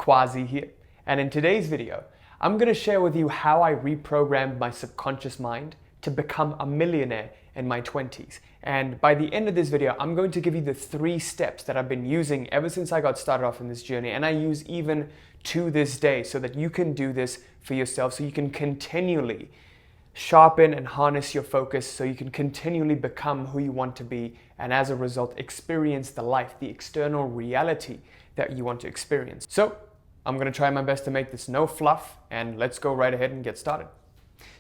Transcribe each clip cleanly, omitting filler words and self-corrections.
Quasi here, and in today's video, I'm going to share with you how I reprogrammed my subconscious mind to become a millionaire in my 20s. And by the end of this video, I'm going to give you the 3 steps that I've been using ever since I got started off in this journey, and I use even to this day, so that you can do this for yourself, so you can continually sharpen and harness your focus, so you can continually become who you want to be, and as a result experience the life, the external reality that you want to experience. So I'm going to try my best to make this no fluff, and let's go right ahead and get started.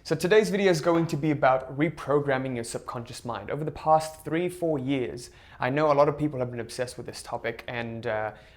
So today's video is going to be about reprogramming your subconscious mind. Over the past 3-4 years, I know a lot of people have been obsessed with this topic, and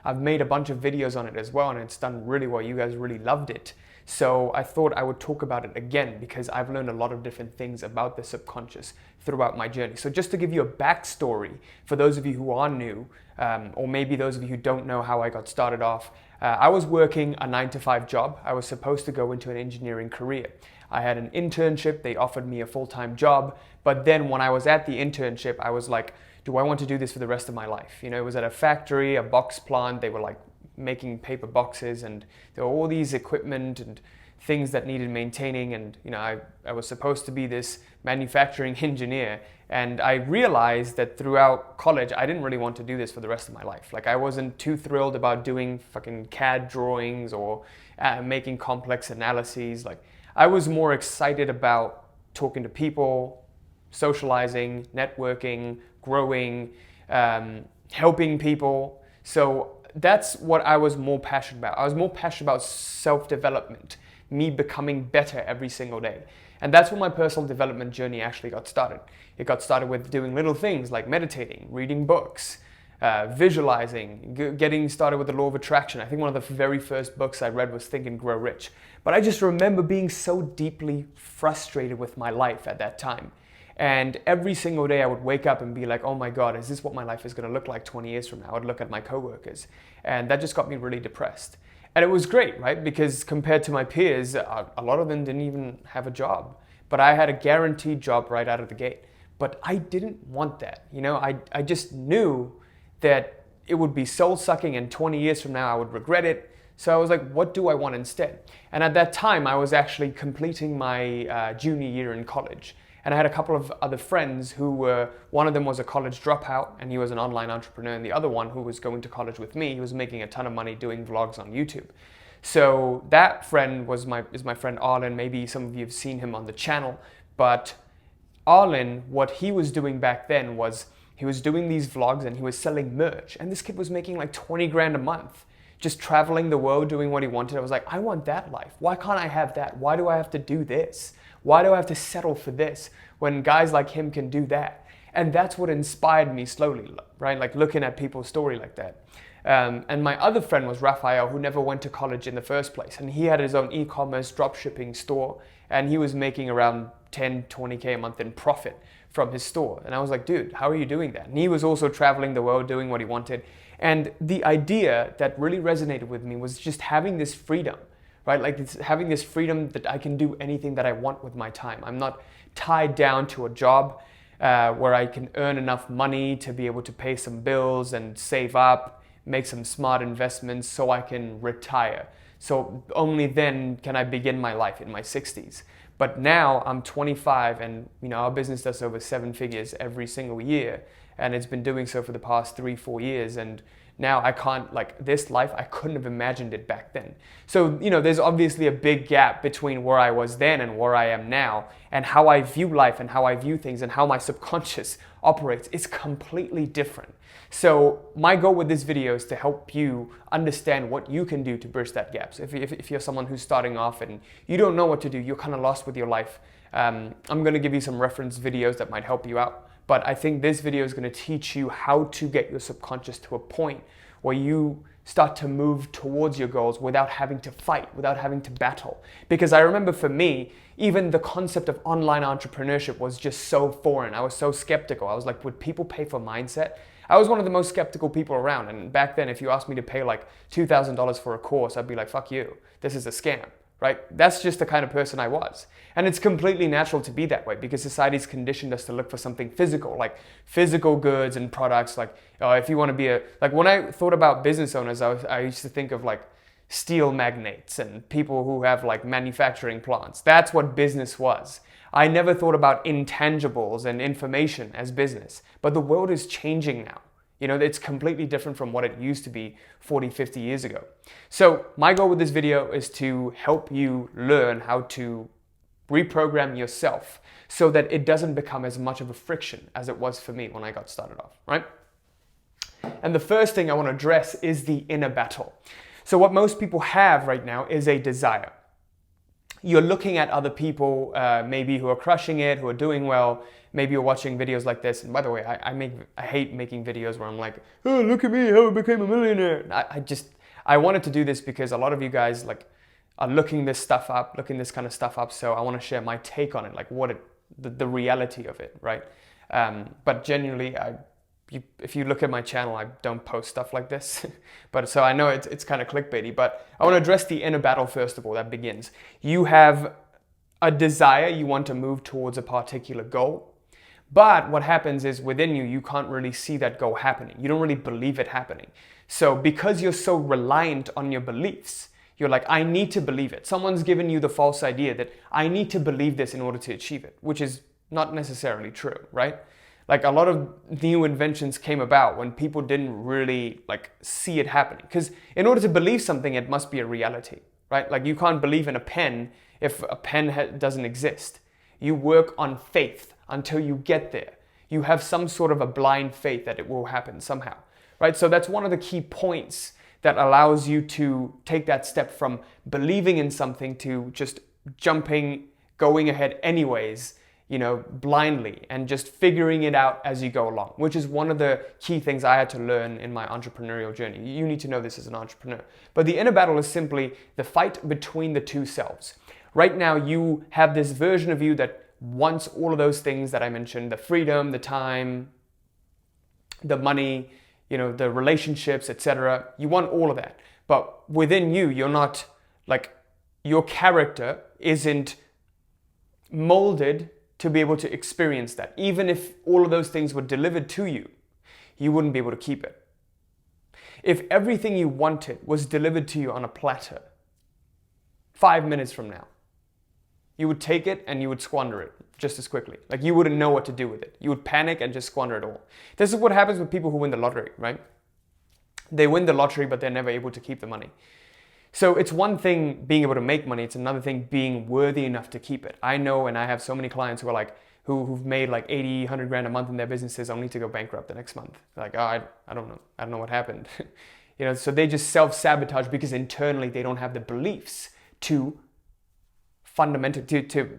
I've made a bunch of videos on it as well, and it's done really well. You guys really loved it. So I thought I would talk about it again because I've learned a lot of different things about the subconscious throughout my journey. So just to give you a backstory for those of you who are new, or maybe those of you who don't know how I got started off, I was working a 9-to-5 job. I was supposed to go into an engineering career. I had an internship, they offered me a full-time job, but then when I was at the internship, I was like, do I want to do this for the rest of my life? You know, it was at a factory, a box plant, they were like making paper boxes, and there were all these equipment and things that needed maintaining, and you know, I was supposed to be this manufacturing engineer, and I realized that throughout college I didn't really want to do this for the rest of my life. Like, I wasn't too thrilled about doing fucking CAD drawings or making complex analyses. Like, I was more excited about talking to people, socializing, networking, growing, helping people. So that's what I was more passionate about. I was more passionate about self-development, me becoming better every single day. And that's when my personal development journey actually got started. It got started with doing little things like meditating, reading books, visualizing, getting started with the law of attraction. I think one of the very first books I read was Think and Grow Rich. But I just remember being so deeply frustrated with my life at that time. And every single day I would wake up and be like, oh my God, is this what my life is going to look like 20 years from now? I would look at my coworkers, and that just got me really depressed. And it was great, right? Because compared to my peers, a lot of them didn't even have a job. But I had a guaranteed job right out of the gate. But I didn't want that. You know, I just knew that it would be soul-sucking, and 20 years from now I would regret it. So I was like, what do I want instead? And at that time, I was actually completing my junior year in college. And I had a couple of other friends who were, one of them was a college dropout, and he was an online entrepreneur, and the other one, who was going to college with me, he was making a ton of money doing vlogs on YouTube. So that friend is my friend Arlen. Maybe some of you have seen him on the channel. But Arlen, what he was doing back then was he was doing these vlogs and he was selling merch. And this kid was making like 20 grand a month, just traveling the world, doing what he wanted. I was like, I want that life. Why can't I have that? Why do I have to do this? Why do I have to settle for this when guys like him can do that? And that's what inspired me slowly, right? Like looking at people's story like that. And my other friend was Raphael, who never went to college in the first place. And he had his own e-commerce dropshipping store, and he was making around 10, 20K a month in profit from his store. And I was like, dude, how are you doing that? And he was also traveling the world, doing what he wanted. And the idea that really resonated with me was just having this freedom, right? Like having this freedom that I can do anything that I want with my time. I'm not tied down to a job where I can earn enough money to be able to pay some bills and save up, make some smart investments so I can retire. So only then can I begin my life in my 60s. But now I'm 25, and you know, our business does over 7 figures every single year, and it's been doing so for the past 3-4 years. And now I can't, like, this life, I couldn't have imagined it back then. So, you know, there's obviously a big gap between where I was then and where I am now, and how I view life and how I view things and how my subconscious operates is completely different. So my goal with this video is to help you understand what you can do to bridge that gap. So if you're someone who's starting off and you don't know what to do, you're kind of lost with your life, I'm going to give you some reference videos that might help you out. But I think this video is going to teach you how to get your subconscious to a point where you start to move towards your goals without having to fight, without having to battle. Because I remember for me, even the concept of online entrepreneurship was just so foreign. I was so skeptical. I was like, would people pay for mindset? I was one of the most skeptical people around. And back then, if you asked me to pay like $2,000 for a course, I'd be like, fuck you, this is a scam. Right? That's just the kind of person I was. And it's completely natural to be that way because society's conditioned us to look for something physical, like physical goods and products. Like, if you want to be like when I thought about business owners, I used to think of like steel magnates and people who have like manufacturing plants. That's what business was. I never thought about intangibles and information as business, but the world is changing now. You know, it's completely different from what it used to be 40, 50 years ago. So my goal with this video is to help you learn how to reprogram yourself so that it doesn't become as much of a friction as it was for me when I got started off, right? And the first thing I want to address is the inner battle. So what most people have right now is a desire. You're looking at other people, maybe who are crushing it, who are doing well. Maybe you're watching videos like this. And by the way, I hate making videos where I'm like, oh, look at me, how I became a millionaire. I wanted to do this because a lot of you guys like are looking this kind of stuff up. So I want to share my take on it, like the reality of it, right? But genuinely, if you look at my channel, I don't post stuff like this. But so I know it's kind of clickbaity, but I want to address the inner battle first of all. That begins. You have a desire, you want to move towards a particular goal. But what happens is within you, you can't really see that goal happening. You don't really believe it happening. So because you're so reliant on your beliefs, you're like, I need to believe it. Someone's given you the false idea that I need to believe this in order to achieve it, which is not necessarily true, right? Like a lot of new inventions came about when people didn't really like see it happening. Because in order to believe something, it must be a reality, right? Like you can't believe in a pen if a pen doesn't exist. You work on faith until you get there. You have some sort of a blind faith that it will happen somehow, right? So that's one of the key points that allows you to take that step from believing in something to just going ahead anyways, you know, blindly and just figuring it out as you go along, which is one of the key things I had to learn in my entrepreneurial journey. You need to know this as an entrepreneur. But the inner battle is simply the fight between the two selves. Right now, you have this version of you that wants all of those things that I mentioned, the freedom, the time, the money, you know, the relationships, etc. You want all of that. But within you, you're not like, your character isn't molded to be able to experience that. Even if all of those things were delivered to you, you wouldn't be able to keep it. If everything you wanted was delivered to you on a platter, 5 minutes from now, you would take it and you would squander it just as quickly. Like you wouldn't know what to do with it. You would panic and just squander it all. This is what happens with people who win the lottery, right? They win the lottery, but they're never able to keep the money. So it's one thing being able to make money, it's another thing being worthy enough to keep it. I know, and I have so many clients who are like, who've made like 80, 100 grand a month in their businesses, only to go bankrupt the next month. They're like, oh, I don't know what happened. You know, so they just self-sabotage because internally they don't have the beliefs to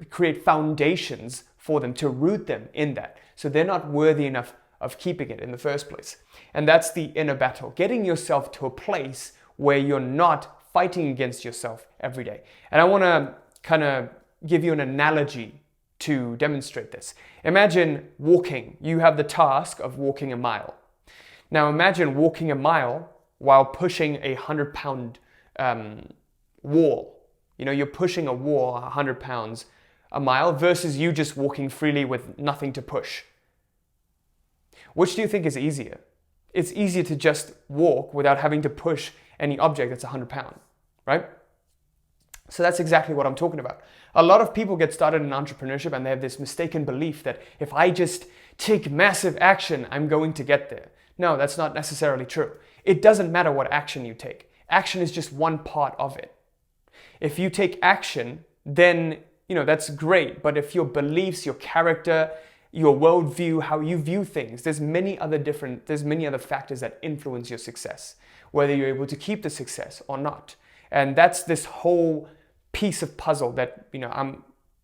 create foundations for them, to root them in that. So they're not worthy enough of keeping it in the first place. And that's the inner battle, getting yourself to a place where you're not fighting against yourself every day. And I want to kind of give you an analogy to demonstrate this. Imagine walking. You have the task of walking a mile. Now imagine walking a mile while pushing a 100-pound wall. You know, you're pushing a wall 100 pounds a mile versus you just walking freely with nothing to push. Which do you think is easier? It's easier to just walk without having to push any object that's 100 pounds, right? So that's exactly what I'm talking about. A lot of people get started in entrepreneurship and they have this mistaken belief that if I just take massive action, I'm going to get there. No, that's not necessarily true. It doesn't matter what action you take. Action is just one part of it. If you take action, then, you know, that's great. But if your beliefs, your character, your worldview, how you view things, there's many other factors that influence your success, whether you're able to keep the success or not. And that's this whole piece of puzzle that, you know,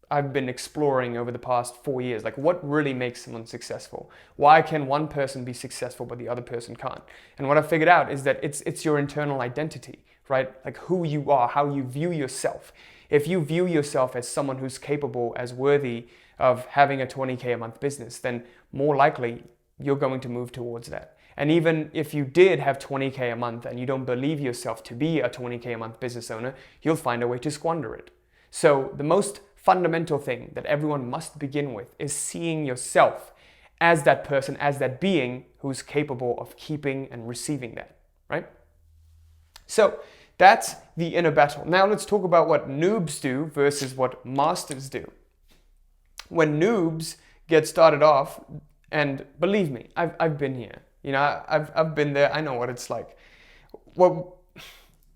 I've been exploring over the past 4 years. Like, what really makes someone successful? Why can one person be successful but the other person can't? And what I figured out is that it's your internal identity, right? Like who you are, how you view yourself. If you view yourself as someone who's capable, as worthy of having a 20K a month business, then more likely you're going to move towards that. And even if you did have 20K a month and you don't believe yourself to be a 20K a month business owner, you'll find a way to squander it. So the most fundamental thing that everyone must begin with is seeing yourself as that person, as that being who's capable of keeping and receiving that, right? So That's the inner battle. Now let's talk about what noobs do versus what masters do. When noobs get started off, and believe me, I've been here. I've been there. I know what it's like. What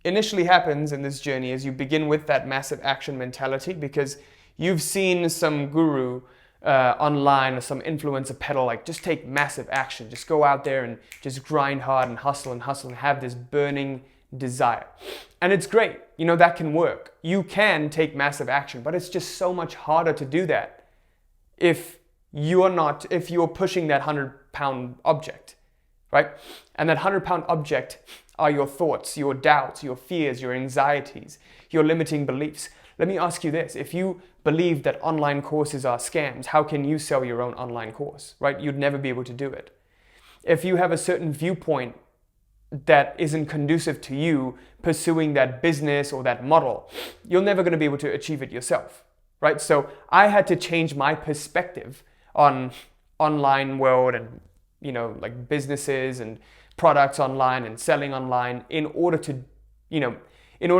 initially happens in this journey is you begin with that massive action mentality because you've seen some guru online or some influencer peddle like, just take massive action, just go out there and just grind hard and hustle and have this burning desire. And it's great, that can work. You can take massive action, but it's just so much harder to do that if you're pushing that 100-pound object, right? And that 100-pound object are your thoughts, your doubts, your fears, your anxieties, your limiting beliefs. Let me ask you this. If you believe that online courses are scams, how can you sell your own online course, right? You'd never be able to do it. If you have a certain viewpoint that isn't conducive to you pursuing that business or that model, you're never going to be able to achieve it yourself, right? So I had to change my perspective on online world and, like businesses and products online and selling online in order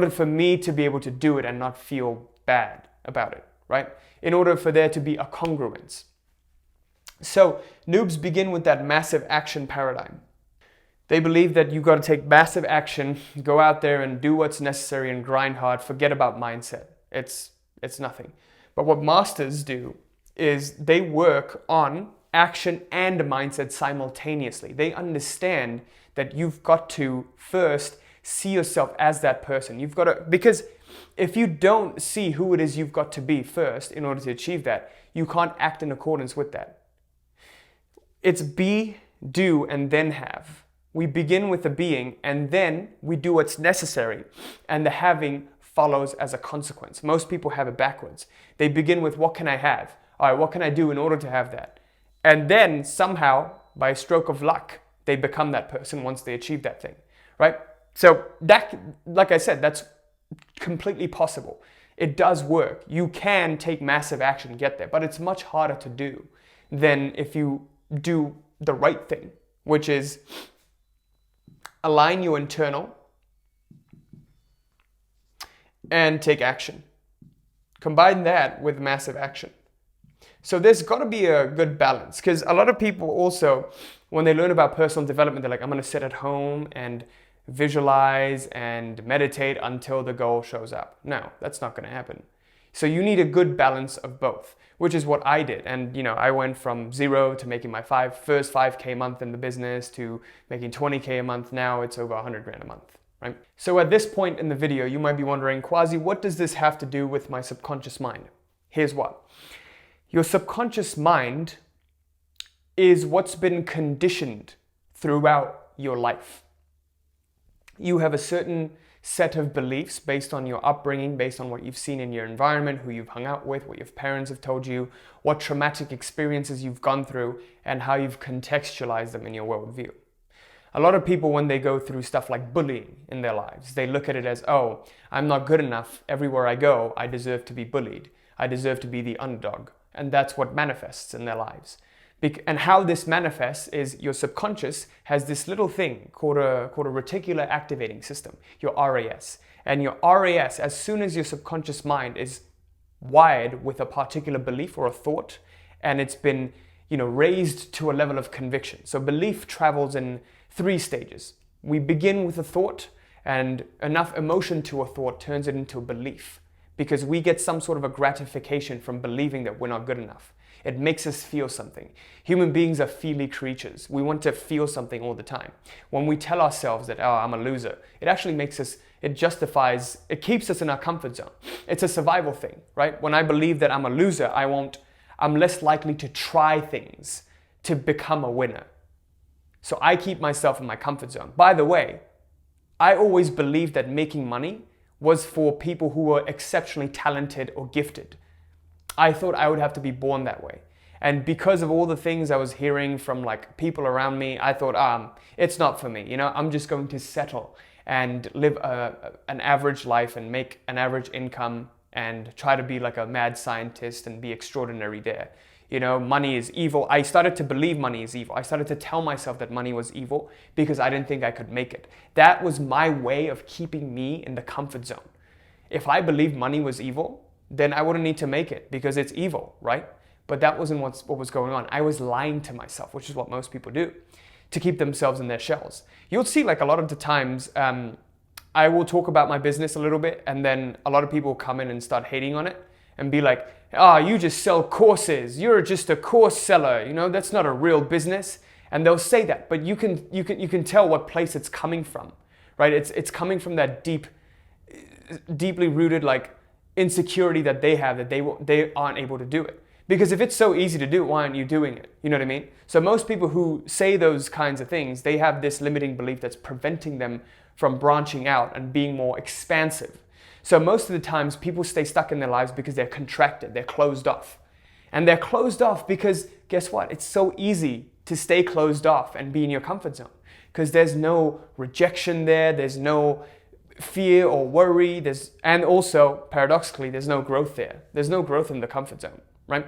for me to be able to do it and not feel bad about it, right? In order for there to be a congruence. So noobs begin with that massive action paradigm. They believe that you got to take massive action, go out there and do what's necessary and grind hard, forget about mindset. It's nothing. But what masters do is they work on action and mindset simultaneously. They understand that you've got to first see yourself as that person. You've got to, because if you don't see who it is you've got to be first in order to achieve that, you can't act in accordance with that. It's be, do, and then have. We begin with the being and then we do what's necessary, and the having follows as a consequence. Most people have it backwards. They begin with, what can I have? All right, what can I do in order to have that? And then somehow, by a stroke of luck, they become that person once they achieve that thing, right? So that, like I said, that's completely possible. It does work. You can take massive action and get there, but it's much harder to do than if you do the right thing, which is align your internal and take action. Combine that with massive action. So there's got to be a good balance, because a lot of people also, when they learn about personal development, they're like, I'm going to sit at home and visualize and meditate until the goal shows up. No, that's not going to happen. So you need a good balance of both, which is what I did. And I went from 0 to making my first 5K a month in the business to making 20K a month. Now it's over 100 grand a month, right? So at this point in the video, you might be wondering, Quasi, what does this have to do with my subconscious mind? Here's what. Your subconscious mind is what's been conditioned throughout your life. You have a certain set of beliefs based on your upbringing, based on what you've seen in your environment, who you've hung out with, what your parents have told you, what traumatic experiences you've gone through, and how you've contextualized them in your worldview. A lot of people, when they go through stuff like bullying in their lives, they look at it as, oh, I'm not good enough. Everywhere I go, I deserve to be bullied. I deserve to be the underdog. And that's what manifests in their lives. And how this manifests is your subconscious has this little thing called a reticular activating system, your RAS. And your RAS, as soon as your subconscious mind is wired with a particular belief or a thought, and it's been raised to a level of conviction. So belief travels in 3 stages. We begin with a thought, and enough emotion to a thought turns it into a belief, because we get some sort of a gratification from believing that we're not good enough. It makes us feel something. Human beings are feely creatures. We want to feel something all the time. When we tell ourselves that, oh, I'm a loser, it actually makes us, it keeps us in our comfort zone. It's a survival thing, right? When I believe that I'm a loser, I'm less likely to try things to become a winner. So I keep myself in my comfort zone. By the way, I always believed that making money was for people who were exceptionally talented or gifted. I thought I would have to be born that way. And because of all the things I was hearing from people around me, I thought, it's not for me. I'm just going to settle and live an average life and make an average income and try to be like a mad scientist and be extraordinary there. money is evil. I started to believe money is evil. I started to tell myself that money was evil because I didn't think I could make it. That was my way of keeping me in the comfort zone. If I believed money was evil, then I wouldn't need to make it because it's evil, right? But that wasn't what was going on. I was lying to myself, which is what most people do, to keep themselves in their shells. You'll see like a lot of the times, I will talk about my business a little bit, and then a lot of people come in and start hating on it and be like, you just sell courses. You're just a course seller. That's not a real business. And they'll say that, but you can tell what place it's coming from, right? It's coming from that deeply rooted like insecurity that they have, that they aren't able to do it. Because if it's so easy to do, why aren't you doing it? You know what I mean? So most people who say those kinds of things, they have this limiting belief that's preventing them from branching out and being more expansive. So most of the times people stay stuck in their lives because they're contracted, they're closed off. And they're closed off because guess what? It's so easy to stay closed off and be in your comfort zone because there's no rejection there, there's no fear or worry, and also paradoxically, there's no growth there. There's no growth in the comfort zone, right?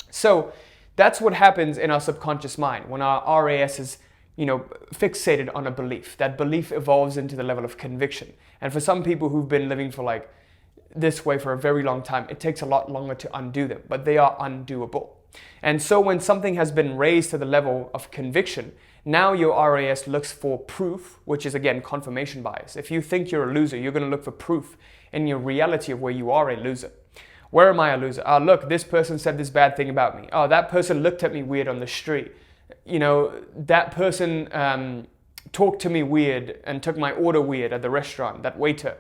So that's what happens in our subconscious mind when our RAS is fixated on a belief. That belief evolves into the level of conviction. And for some people who've been living for like this way for a very long time, it takes a lot longer to undo them, but they are undoable. And so when something has been raised to the level of conviction, now your RAS looks for proof, which is again confirmation bias. If you think you're a loser, you're going to look for proof in your reality of where you are a loser. Where am I a loser? Look, this person said this bad thing about me. That person looked at me weird on the street. That person talked to me weird and took my order weird at the restaurant, that waiter.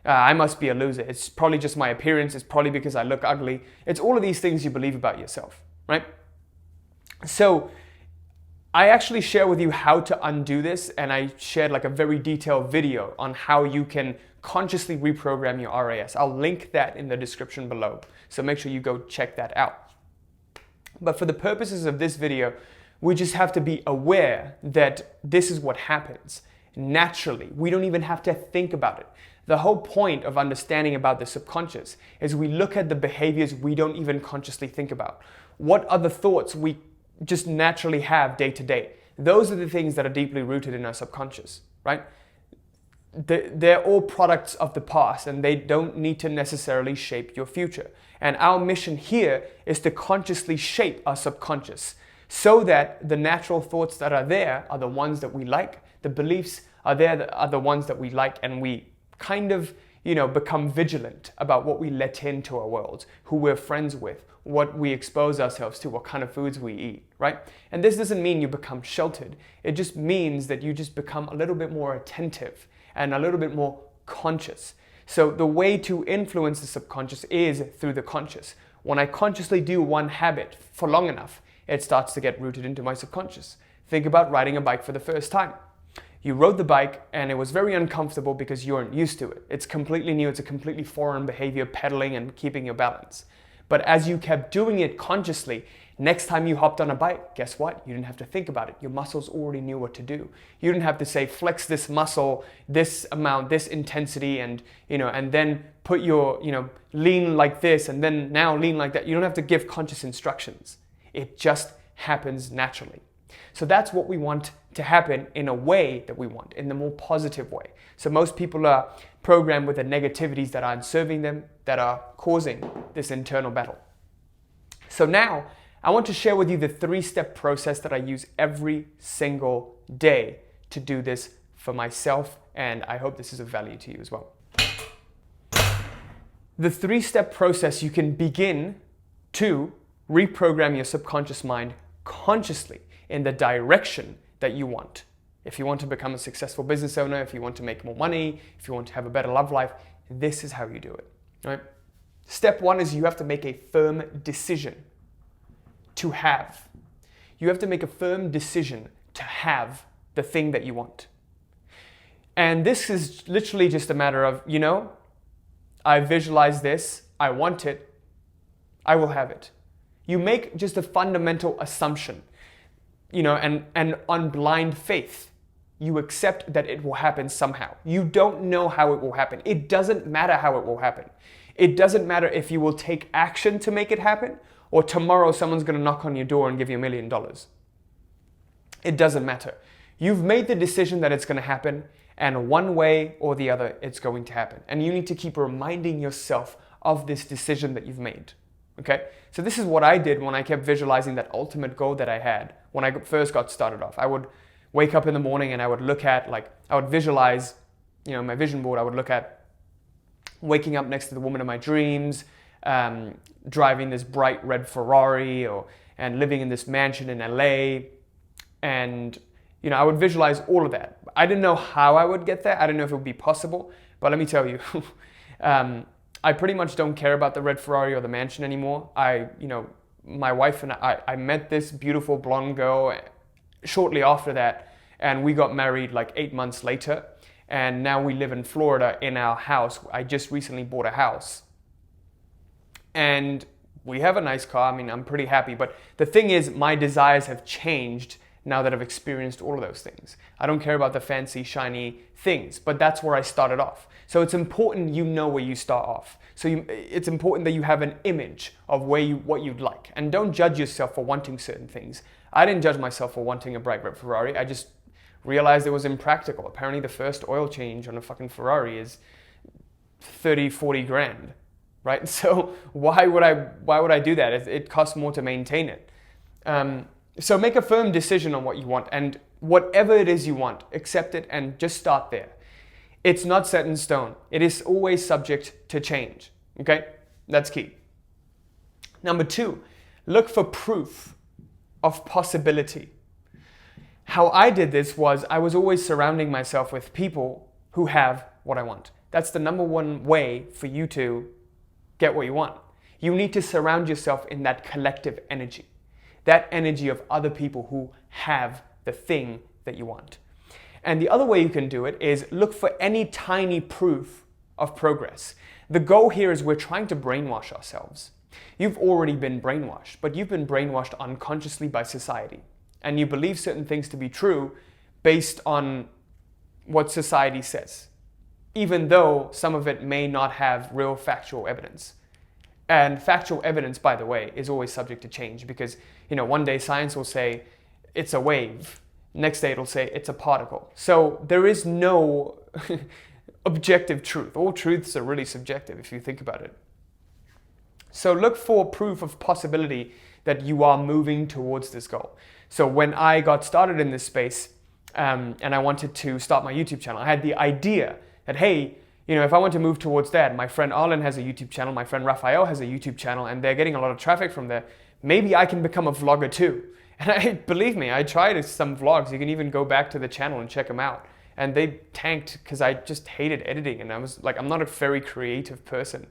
I must be a loser. It's probably just my appearance. It's probably because I look ugly. It's all of these things you believe about yourself, right? So I actually share with you how to undo this, and I shared like a very detailed video on how you can consciously reprogram your RAS. I'll link that in the description below, so make sure you go check that out. But for the purposes of this video, we just have to be aware that this is what happens naturally. We don't even have to think about it. The whole point of understanding about the subconscious is we look at the behaviors we don't even consciously think about. What other thoughts we just naturally have day to day. Those are the things that are deeply rooted in our subconscious, right? They're all products of the past, and they don't need to necessarily shape your future. And our mission here is to consciously shape our subconscious so that the natural thoughts that are there are the ones that we like, the beliefs are there that are the ones that we like, and we kind of, become vigilant about what we let into our world, who we're friends with, what we expose ourselves to, what kind of foods we eat, right? And this doesn't mean you become sheltered. It just means that you just become a little bit more attentive and a little bit more conscious. So the way to influence the subconscious is through the conscious. When I consciously do one habit for long enough, it starts to get rooted into my subconscious. Think about riding a bike for the first time. You rode the bike and it was very uncomfortable because you weren't used to it. It's completely new, it's a completely foreign behavior, pedaling and keeping your balance. But as you kept doing it consciously, next time you hopped on a bike, guess what? You didn't have to think about it. Your muscles already knew what to do. You didn't have to say, flex this muscle, this amount, this intensity, and then put your, lean like this, and then now lean like that. You don't have to give conscious instructions. It just happens naturally. So that's what we want to happen in a way that we want, in the more positive way. So most people are programmed with the negativities that aren't serving them, that are causing this internal battle. So now I want to share with you the 3-step process that I use every single day to do this for myself, and I hope this is of value to you as well. The 3-step process you can begin to reprogram your subconscious mind consciously in the direction that you want. If you want to become a successful business owner, if you want to make more money, if you want to have a better love life, this is how you do it, right? Step 1 is you have to make a firm decision to have. You have to make a firm decision to have the thing that you want. And this is literally just a matter of, I visualize this, I want it, I will have it. You make just a fundamental assumption, and on blind faith, you accept that it will happen somehow. You don't know how it will happen. It doesn't matter how it will happen. It doesn't matter if you will take action to make it happen or tomorrow someone's going to knock on your door and give you $1 million. It doesn't matter. You've made the decision that it's going to happen, and one way or the other, it's going to happen. And you need to keep reminding yourself of this decision that you've made. Okay? So this is what I did when I kept visualizing that ultimate goal that I had when I first got started off. I would wake up in the morning and I would look at, I would visualize, my vision board. I would look at waking up next to the woman of my dreams, driving this bright red Ferrari, and living in this mansion in LA. And, I would visualize all of that. I didn't know how I would get there. I didn't know if it would be possible, but let me tell you, I pretty much don't care about the red Ferrari or the mansion anymore. My wife and I met this beautiful blonde girl shortly after that, and we got married 8 months later. And now we live in Florida in our house. I just recently bought a house. And we have a nice car. I'm pretty happy. But the thing is, my desires have changed now that I've experienced all of those things. I don't care about the fancy, shiny things, but that's where I started off. So it's important you know where you start off. So it's important that you have an image of what you'd like. And don't judge yourself for wanting certain things. I didn't judge myself for wanting a bright red Ferrari. I just realized it was impractical. Apparently the first oil change on a fucking Ferrari is 30, 40 grand, right? So why would I do that? It costs more to maintain it. So make a firm decision on what you want, and whatever it is you want, accept it and just start there. It's not set in stone. It is always subject to change, okay? That's key. Number 2, look for proof of possibility. How I did this was I was always surrounding myself with people who have what I want. That's the number one way for you to get what you want. You need to surround yourself in that collective energy. That energy of other people who have the thing that you want. And the other way you can do it is look for any tiny proof of progress. The goal here is we're trying to brainwash ourselves. You've already been brainwashed, but you've been brainwashed unconsciously by society. And you believe certain things to be true based on what society says, even though some of it may not have real factual evidence. And factual evidence, by the way, is always subject to change because, one day science will say it's a wave. Next day it'll say it's a particle. So there is no objective truth. All truths are really subjective if you think about it. So look for proof of possibility that you are moving towards this goal. So when I got started in this space and I wanted to start my YouTube channel, I had the idea that, hey, if I want to move towards that, my friend Arlen has a YouTube channel, my friend Raphael has a YouTube channel, and they're getting a lot of traffic from there. Maybe I can become a vlogger too. And believe me, I tried some vlogs. You can even go back to the channel and check them out. And they tanked because I just hated editing. And I was like, I'm not a very creative person.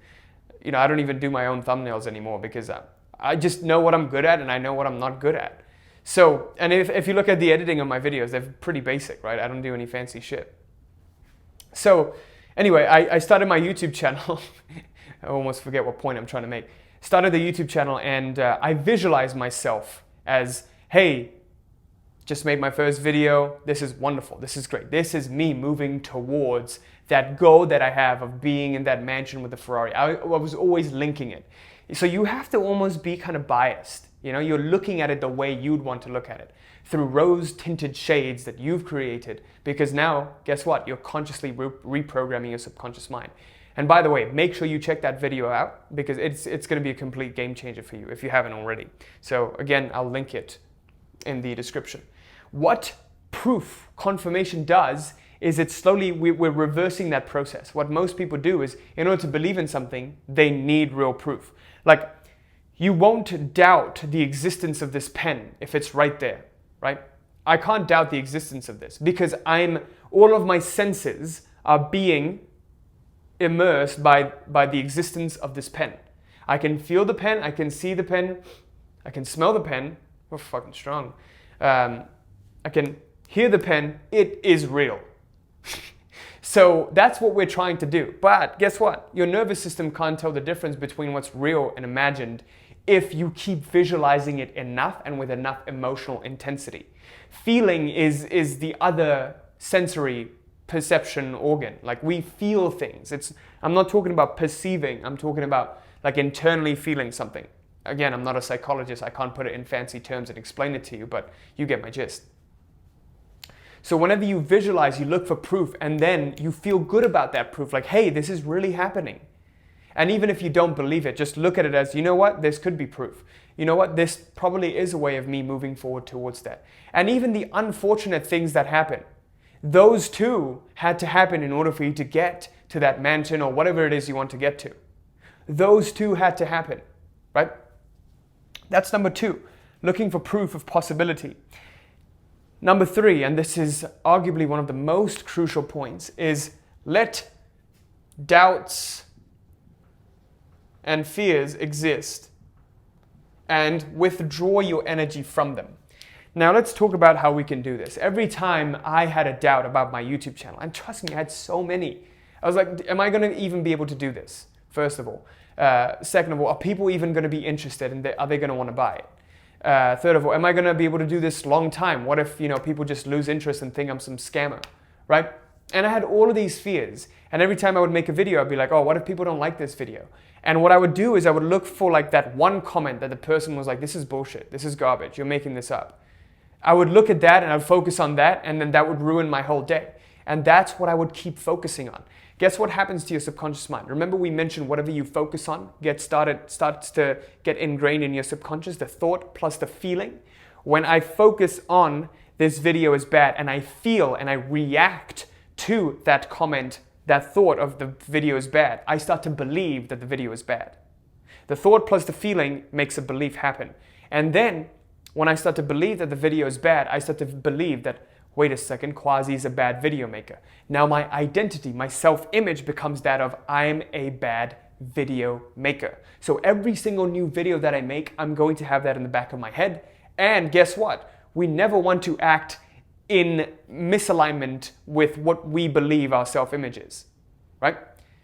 I don't even do my own thumbnails anymore because I just know what I'm good at and I know what I'm not good at. So, and if you look at the editing of my videos, they're pretty basic, right? I don't do any fancy shit. So, anyway, I started my YouTube channel. I almost forget what point I'm trying to make. Started the YouTube channel and I visualized myself as, hey, just made my first video. This is wonderful. This is great. This is me moving towards that goal that I have of being in that mansion with the Ferrari. I was always linking it. So you have to almost be kind of biased. You're looking at it the way you'd want to look at it, through rose-tinted shades that you've created, because now, guess what? You're consciously reprogramming your subconscious mind. And by the way, make sure you check that video out because it's going to be a complete game changer for you if you haven't already. So again, I'll link it in the description. What proof confirmation does is we're reversing that process. What most people do is, in order to believe in something, they need real proof. Like, you won't doubt the existence of this pen if it's right there, right? I can't doubt the existence of this because all of my senses are being immersed by the existence of this pen. I can feel the pen, I can see the pen, I can smell the pen. We're fucking strong. I can hear the pen. It is real. So that's what we're trying to do. But guess what? Your nervous system can't tell the difference between what's real and imagined if you keep visualizing it enough and with enough emotional intensity. Feeling is the other sensory perception organ. Like, we feel things. I'm not talking about perceiving. I'm talking about like internally feeling something. Again, I'm not a psychologist. I can't put it in fancy terms and explain it to you, but you get my gist. So whenever you visualize, you look for proof, and then you feel good about that proof. Like, hey, this is really happening. And even if you don't believe it, just look at it as, you know what, this could be proof. You know what, this probably is a way of me moving forward towards that. And even the unfortunate things that happen, those too had to happen in order for you to get to that mansion or whatever it is you want to get to. Those too had to happen, right? That's number 2, looking for proof of possibility. Number 3, and this is arguably one of the most crucial points, is let doubts and fears exist and withdraw your energy from them. Now let's talk about how we can do this. Every time I had a doubt about my YouTube channel, and trust me, I had so many. I was like, am I going to even be able to do this? First of all. Second of all, are people even going to be interested, and are they going to want to buy it? Third of all, am I going to be able to do this long time? What if, people just lose interest and think I'm some scammer, right? And I had all of these fears. And every time I would make a video, I'd be like, oh, what if people don't like this video? And what I would do is I would look for like that one comment that the person was like, this is bullshit, this is garbage, you're making this up. I would look at that and I'd focus on that, and then that would ruin my whole day. And that's what I would keep focusing on. Guess what happens to your subconscious mind? Remember we mentioned whatever you focus on starts to get ingrained in your subconscious, the thought plus the feeling. When I focus on this video is bad and I feel and I react to that comment, that thought of the video is bad, I start to believe that the video is bad. The thought plus the feeling makes a belief happen. And then when I start to believe that the video is bad, I start to believe that, wait a second, Quasi is a bad video maker. Now my identity, my self-image becomes that of I'm a bad video maker. So every single new video that I make, I'm going to have that in the back of my head. And guess what? We never want to act in misalignment with what we believe our self-image is, right?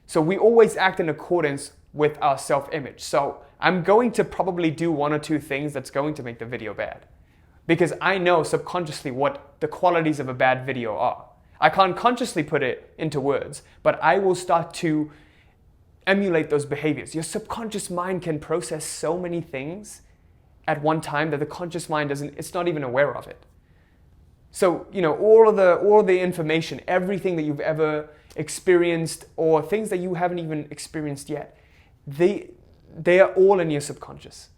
So we always act in accordance with our self-image. So I'm going to probably do 1 or 2 things that's going to make the video bad, because I know subconsciously what the qualities of a bad video are. I can't consciously put it into words, but I will start to emulate those behaviors. Your subconscious mind can process so many things at one time that the conscious mind it's not even aware of it. So, all of the information, everything that you've ever experienced or things that you haven't even experienced yet, they are all in your subconscious.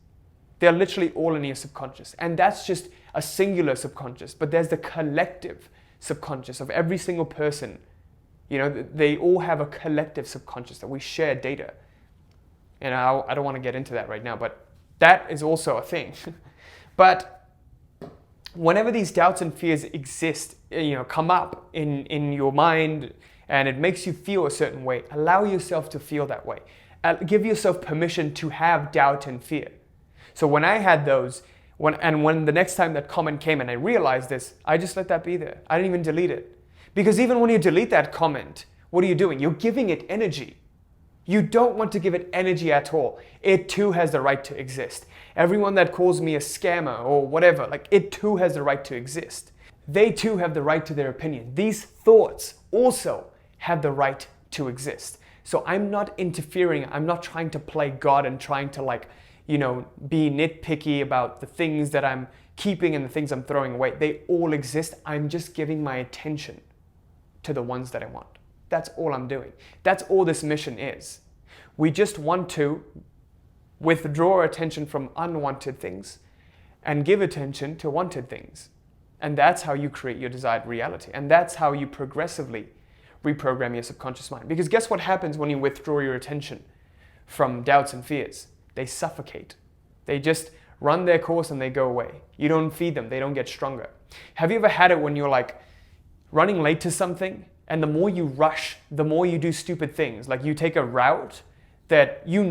They're literally all in your subconscious. And that's just a singular subconscious. But there's the collective subconscious of every single person. They all have a collective subconscious that we share data. And I don't want to get into that right now, but that is also a thing. But whenever these doubts and fears exist, come up in your mind, and it makes you feel a certain way, allow yourself to feel that way. Give yourself permission to have doubt and fear. So when I had those, when the next time that comment came and I realized this, I just let that be there. I didn't even delete it. Because even when you delete that comment, what are you doing? You're giving it energy. You don't want to give it energy at all. It too has the right to exist. Everyone that calls me a scammer or whatever, it too has the right to exist. They too have the right to their opinion. These thoughts also have the right to exist. So I'm not interfering. I'm not trying to play God and trying to be nitpicky about the things that I'm keeping and the things I'm throwing away. They all exist. I'm just giving my attention to the ones that I want. That's all I'm doing. That's all this mission is. We just want to withdraw our attention from unwanted things and give attention to wanted things. And that's how you create your desired reality. And that's how you progressively reprogram your subconscious mind. Because guess what happens when you withdraw your attention from doubts and fears? They suffocate. They just run their course and they go away. You don't feed them. They don't get stronger. Have you ever had it when you're running late to something, and the more you rush, the more you do stupid things? Like you take a route that you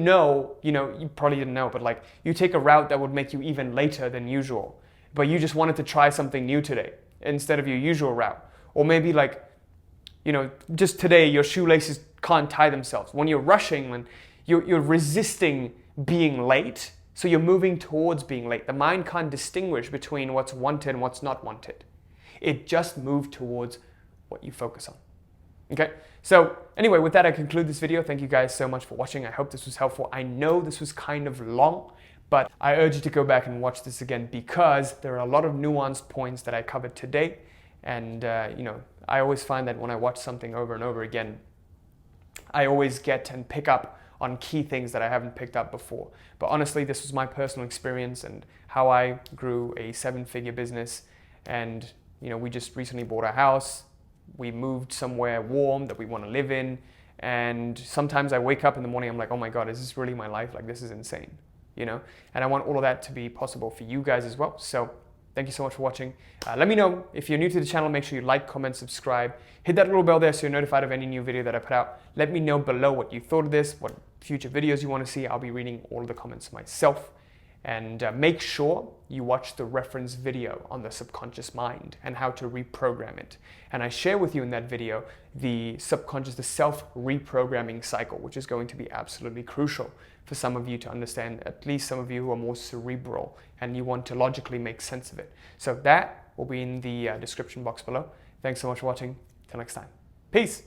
probably didn't know, but you take a route that would make you even later than usual, but you just wanted to try something new today instead of your usual route. Or maybe just today your shoelaces can't tie themselves. When you're rushing, when you're resisting being late, so you're moving towards being late. The mind can't distinguish between what's wanted and what's not wanted. It just moves towards what you focus on. Okay, so anyway, with that I conclude this video. Thank you guys so much for watching. I hope this was helpful. I know this was kind of long, But I urge you to go back and watch this again because there are a lot of nuanced points that I covered today. And I always find that when I watch something over and over again, I always get and pick up on key things that I haven't picked up before. But honestly, this was my personal experience and how I grew a 7-figure business. And we just recently bought a house. We moved somewhere warm that we want to live in. And sometimes I wake up in the morning, I'm like, oh my God, is this really my life? Like, this is insane, And I want all of that to be possible for you guys as well. So thank you so much for watching. Let me know if you're new to the channel, make sure you like, comment, subscribe. Hit that little bell there so you're notified of any new video that I put out. Let me know below what you thought of this, what future videos you want to see. I'll be reading all of the comments myself. And make sure you watch the reference video on the subconscious mind and how to reprogram it. And I share with you in that video the self-reprogramming cycle, which is going to be absolutely crucial for some of you to understand, at least some of you who are more cerebral and you want to logically make sense of it. So that will be in the description box below. Thanks so much for watching. Till next time. Peace.